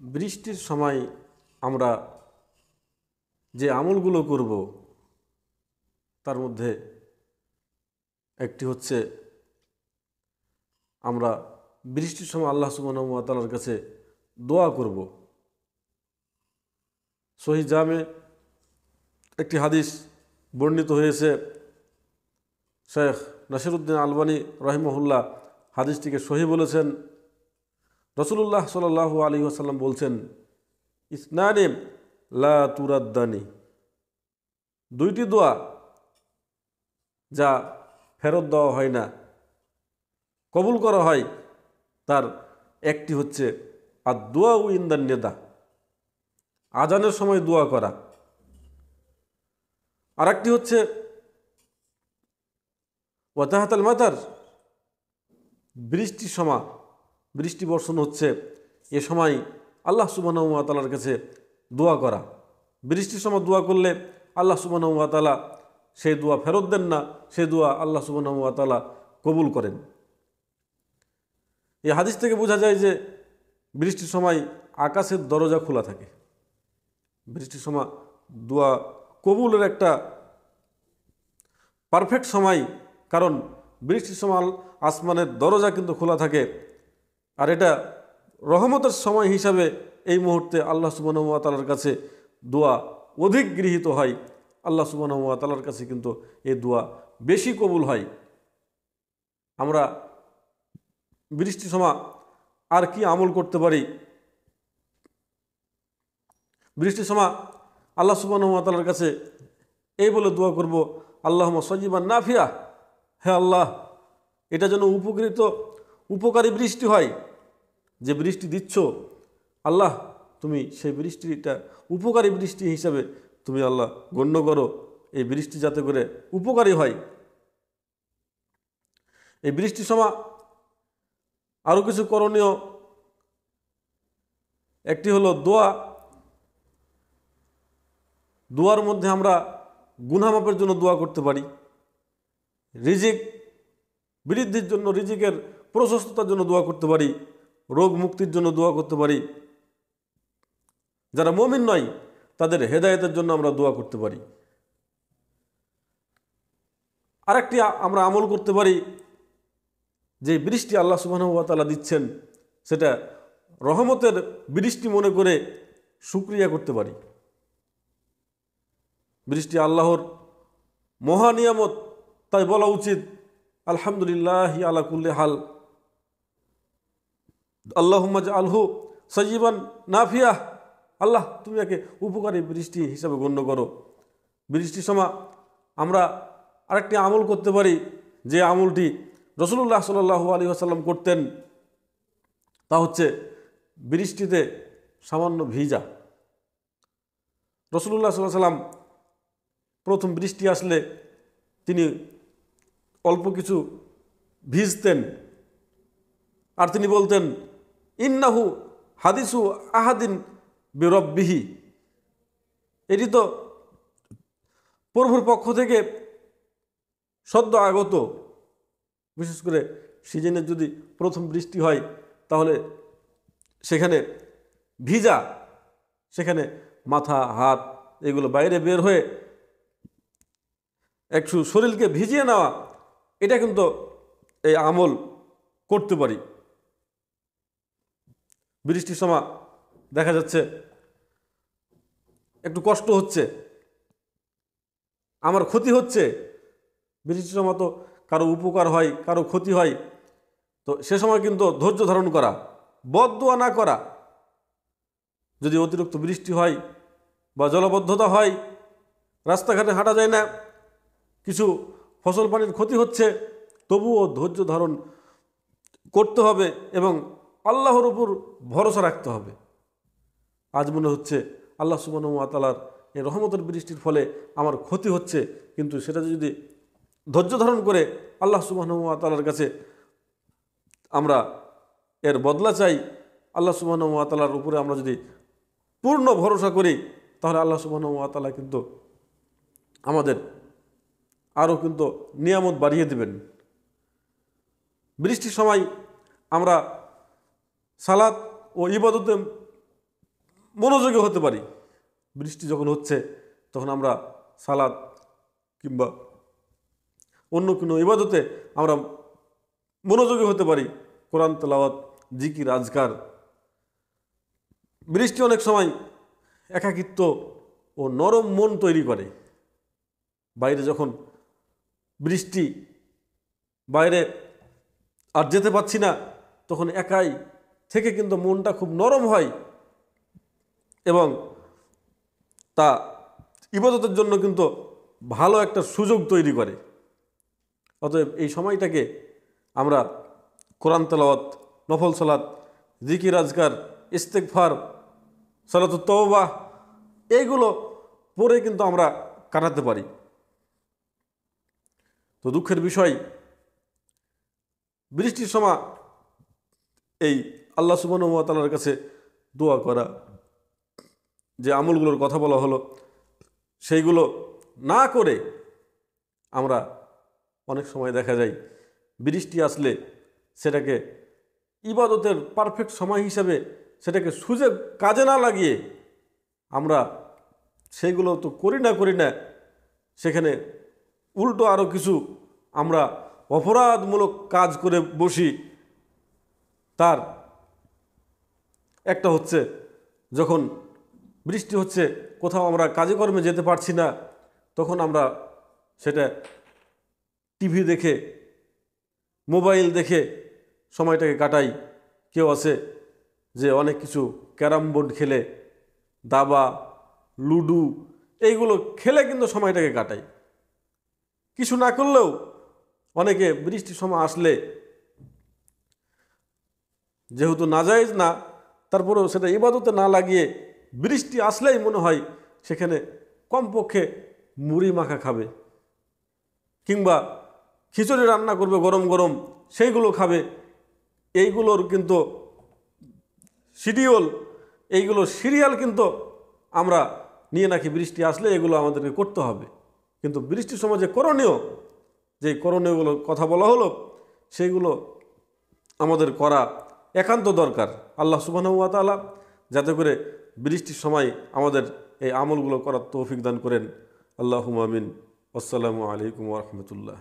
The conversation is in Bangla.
বৃষ্টির সময় আমরা যে আমলগুলো করব তার মধ্যে একটি হচ্ছে আমরা বৃষ্টির সময় আল্লাহ সুবহানাহু ওয়া তাআলার কাছে দোয়া করব। সহিহ জামে একটি হাদিস বর্ণিত হয়েছে। শেখ নাসিরউদ্দিন আলবানী রাহিমাহুল্লাহ হাদিসটিকে সহিহ বলেছেন। রাসূলুল্লাহ সাল্লাল্লাহু আলাইহি ওয়াসাল্লাম বলছেন, ইসনানি লা তুরাদ্দানি, দুইটি দোয়া যা ফেরত দেওয়া হয় না, কবুল করা হয়, তার একটি হচ্ছে আর দোয়া ও ইনদান নেদা, আজানের সময় দোয়া করা, আর একটি হচ্ছে ওয়াতাহাতাল মাতার, বৃষ্টির সময় বৃষ্টি বর্ষণ হচ্ছে এ সময় আল্লাহ সুবহানাহু ওয়া তাআলার কাছে দোয়া করা। বৃষ্টির সময় দোয়া করলে আল্লাহ সুবহানাহু ওয়া তাআলা সেই দোয়া ফেরত দেন না, সেই দোয়া আল্লাহ সুবহানাহু ওয়া তাআলা কবুল করেন। এই হাদিস থেকে বোঝা যায় যে বৃষ্টির সময় আকাশের দরজা খোলা থাকে। বৃষ্টির সময় দোয়া কবুলের একটা পারফেক্ট সময়, কারণ বৃষ্টির সময় আসমানের দরজা কিন্তু খোলা থাকে। আর এটা রহমতের সময় হিসাবে এই মুহূর্তে আল্লাহ সুবহানাহু ওয়া তাআলার কাছে দোয়া অধিক গৃহীত হয়। আল্লাহ সুবহানাহু ওয়া তাআলার কাছে কিন্তু এই দোয়া বেশি কবুল হয়। আমরা বৃষ্টির সময় আর কি আমল করতে পারি? বৃষ্টির সময় আল্লাহ সুবহানাহু ওয়া তাআলার কাছে এই বলে দোয়া করব, আল্লাহুম্মা সাজ্জিবান নাফিয়া, হে আল্লাহ, এটা যেন উপকারী বৃষ্টি হয়। যে বৃষ্টি দিচ্ছ আল্লাহ, তুমি সেই বৃষ্টিটা উপকারী বৃষ্টি হিসাবে তুমি আল্লাহ গণ্য করো। এই বৃষ্টি যাতে করে উপকারী হয়। এই বৃষ্টির সময় আরও কিছু করণীয়, একটি হলো দোয়া। দোয়ার মধ্যে আমরা গুনাহ মাফের জন্য দোয়া করতে পারি, রিজিক বৃদ্ধির জন্য, রিজিকের প্রশস্ততার জন্য দোয়া করতে পারি, রোগ মুক্তির জন্য দোয়া করতে পারি। যারা মুমিন নয় তাদের হেদায়েতের জন্য আমরা দোয়া করতে পারি। আরেকটি আমরা আমল করতে পারি, যে বৃষ্টি আল্লাহ সুবহানাহু ওয়া তাআলা দিচ্ছেন সেটা রহমতের বৃষ্টি মনে করে শুকরিয়া করতে পারি। বৃষ্টি আল্লাহর মহা নিয়ামত, তাই বলা উচিত আলহামদুলিল্লাহি আলা কুল্লি হাল, আল্লাহুম্মা জাআলহু সাজ্জিবান নাফিয়া, আল্লাহ তুমি একে উপকারী বৃষ্টি হিসাবে গণ্য করো। বৃষ্টির সময় আমরা আরেকটি আমল করতে পারি, যে আমলটি রাসূলুল্লাহ সাল্লাল্লাহু আলাইহি ওয়াসাল্লাম করতেন, তা হচ্ছে বৃষ্টিতে সামান্য ভিজা। রাসূলুল্লাহ সাল্লাল্লাহু আলাইহি ওয়াসাল্লাম প্রথম বৃষ্টি আসলে তিনি অল্প কিছু ভিজতেন, আর তিনি বলতেন, ইন্নাহু হাদিসু আহাদিন বিরব্বিহি, এটি তো প্রভুর পক্ষ থেকে সদ্য আগত। বিশেষ করে সিজনের যদি প্রথম বৃষ্টি হয় তাহলে সেখানে ভিজা, সেখানে মাথা হাত এগুলো বাইরে বের হয়ে একটু শরীরকে ভিজিয়ে নেওয়া, এটা কিন্তু এই আমল করতে পারি। বৃষ্টির সময় দেখা যাচ্ছে একটু কষ্ট হচ্ছে, আমার ক্ষতি হচ্ছে। বৃষ্টির সময় তো কারো উপকার হয়, কারো ক্ষতি হয়। তো সে সময় কিন্তু ধৈর্য ধারণ করা, বদদোয়া না করা। যদি অতিরিক্ত বৃষ্টি হয় বা জলাবদ্ধতা হয়, রাস্তাঘাটে হাঁটা যায় না, কিছু ফসল পানির ক্ষতি হচ্ছে, তবুও ধৈর্য ধারণ করতে হবে এবং আল্লাহর উপর ভরসা রাখতে হবে। আজ মনে হচ্ছে আল্লাহ সুবহানাহু ওয়া তাআলার এই রহমতের বৃষ্টির ফলে আমার ক্ষতি হচ্ছে, কিন্তু সেটা যদি ধৈর্য ধারণ করে আল্লাহ সুবহানাহু ওয়া তাআলার কাছে আমরা এর বদলা চাই, আল্লাহ সুবহানাহু ওয়া তাআলার উপরে আমরা যদি পূর্ণ ভরসা করি, তাহলে আল্লাহ সুবহানাহু ওয়া তাআলা কিন্তু আমাদের আরও কিন্তু নিয়ামত বাড়িয়ে দেবেন। বৃষ্টির সময় আমরা সালাত ও ইবাদতে মনোযোগী হতে পারি। বৃষ্টি যখন হচ্ছে তখন আমরা সালাত কিংবা অন্য কোনো ইবাদতে আমরা মনোযোগী হতে পারি, কোরআন তেলাওয়াত, জিকির, আজকার। বৃষ্টি অনেক সময় একাকিত্ব ও নরম মন তৈরি করে। বাইরে যখন বৃষ্টি, বাইরে আর যেতে পারছি না, তখন একাই থেকে কিন্তু মনটা খুব নরম হয় এবং তা ইবাদতের জন্য কিন্তু ভালো একটা সুযোগ তৈরি করে। অতএব এই সময়টাকে আমরা কোরআন তেলাওয়াত, নফল সালাত, জিকির, আজকার, ইস্তেগফার, সালাতুত তাওবাহ এইগুলো পড়ে কিন্তু আমরা কাটাতে পারি। তো দুঃখের বিষয়, বৃষ্টির সময় এই আল্লাহ সুবহানাহু ওয়া তাআলার কাছে দোয়া করা, যে আমলগুলোর কথা বলা হলো, সেইগুলো না করে আমরা অনেক সময় দেখা যায় বৃষ্টি আসলে সেটাকে ইবাদতের পারফেক্ট সময় হিসাবে সেটাকে সুযোগ কাজে না লাগিয়ে আমরা সেইগুলো তো করি না, সেখানে উল্টো আরও কিছু আমরা অপরাধমূলক কাজ করে বসি। তার একটা হচ্ছে, যখন বৃষ্টি হচ্ছে কোথাও আমরা কাজে কর্মে যেতে পারছি না, তখন আমরা সেটা টিভি দেখে, মোবাইল দেখে সময়টাকে কাটাই। কেউ আছে যে অনেক কিছু ক্যারাম বোর্ড খেলে, দাবা, লুডু এইগুলো খেলে কিন্তু সময়টাকে কাটাই। কিছু না করলেও অনেকে বৃষ্টির সময় আসলে, যেহেতু নাজায়েজ না, তারপরেও সেটা ইবাদতে না লাগিয়ে বৃষ্টি আসলেই মনে হয় সেখানে কমপক্ষে মুড়ি মাখা খাবে কিংবা খিচুড়ি রান্না করবে গরম গরম, সেইগুলো খাবে। এইগুলোর কিন্তু সিরিয়াল কিন্তু আমরা নিয়ে নাকি বৃষ্টি আসলে এগুলো আমাদেরকে করতে হবে। কিন্তু বৃষ্টির সময় যে করণীয়গুলোর কথা বলা হলো, সেইগুলো আমাদের করা একান্ত দরকার। আল্লাহ সুবহানাহু ওয়া তাআলা যাতে করে বৃষ্টির সময় আমাদের এই আমলগুলো করার তৌফিক দান করেন। আল্লাহুম্মা আমিন। আসসালামু আলাইকুম ওয়া রাহমাতুল্লাহ।